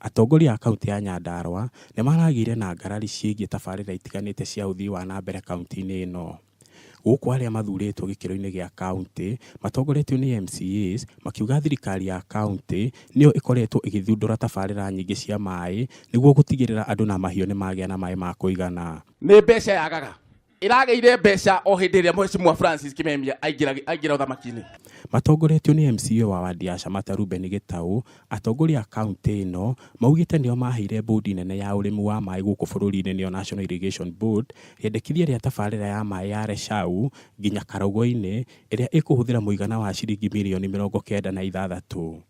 Atongoria a kaunti ya Nyandarua nĩ maragire na ngarari ciĩgiĩ tabarĩra itiganĩte cia uthii wa nambere kaunti-inĩ ĩno. Gũkũ arĩa mathurĩtwo gĩkĩro-inĩ gĩa kaunti matongoretio nĩ MCAs makiuga thirikari ya kaunti nĩyo ĩkoretwo ĩgĩthundũra tabarĩra nyingĩ cia maĩ nĩguo gũtigĩrĩra andũ na mahiũ nĩ magĩa na maĩ ma kũigana. Nĩ mbeca yagaga irageire mbeca o hĩndĩ ĩrĩa Mheshimiwa Francis Kimemia aingĩra ũthamaki-inĩ. Matongoretio nĩ MCA wa wadi ya Shamata Ruben Gitau, atongoria a kaunti ĩno maugĩte nĩo maheire bodi nene ya ũrĩmi wa maĩ gũkũ bũrũri-inĩ nĩyo National Irrigation Board yendekithia rĩa tabarĩra ya maĩ ya Reshau nginya Karogo-inĩ ĩrĩa ĩkũhũthĩra mũigana wa ciringi mirioni 96.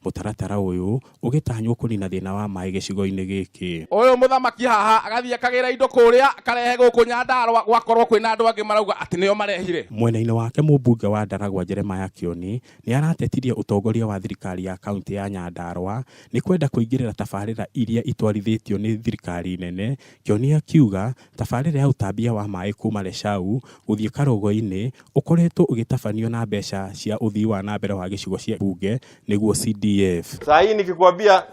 Mũtaratara ũyũ ũgĩtanywo kũnina thĩna wa maĩ gĩcigo-inĩ gĩkĩ. Ũyũ mũthamaki haha agathiĩ akagĩra indo kũrĩa akarehe gũkũ Nyandarua gwakorwo kwĩna andũ angĩ marauga atĩ nĩo marehire. Mwena-inĩ wake mũmbunge wa Ndaragwa Kĩoni nĩ aratetirie ũtongoria wa thirikari ya kaunti ya Nyandarua nĩ kwenda kũingĩrĩra tabarĩra iria itwarithĩtio nĩ thirikari nene. Kĩoni akiuga tabarĩra ya ũtambia wa maĩ kuma Reshau gũthiĩ Karogo-inĩ ũkoretwo ũgĩtabanio na mbeca cia uthii wa nambere wa gĩcigo cia bunge nĩguo CDF. Saa hii nikikwambia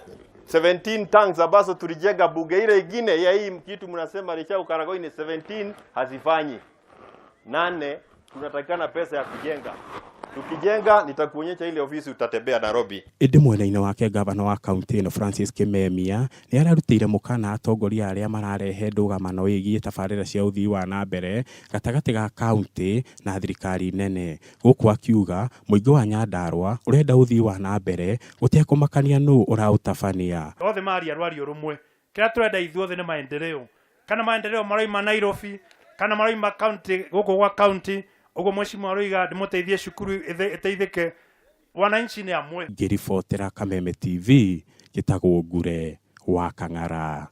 17 tanks ambazo tulijenga bunge ile ingine ya hii kitu mnasema Reshau Karogo-inĩ 17 hazifanyi. 8 tunatakikana pesa ya kujenga. Tukijenga nitakuonyesha ile ofisi utatembea Nairobi. Ĩndĩ mwena-inĩ wake gavana wa kaunti ĩno Francis Kimemia nĩ ararutĩire mũkana atongoria arĩa mararehe Ndugamano wĩgiĩ tabarĩra cia uthii wa nambere gatagati ga kaunti na thirikari nene. Gũkũ akiuga mũingĩ wa Nyandarua ũrenda uthii wa nambere gũtekũmakania nũ ũraũtabania. Othe maria rwario rumwe kĩrĩa tũrenda ithuothe nĩ maendeleo, kana maendeleo maraima Nairobi kana maraima kaunti gũkũ gwa kaunti. Ugo Mheshimiwa Roiga ndĩmũteithie cukuru ĩteithĩke, wananchi nĩ amwe. Ngĩribotera Kameme TV, gĩtagwo Ngure wa Kang'ara.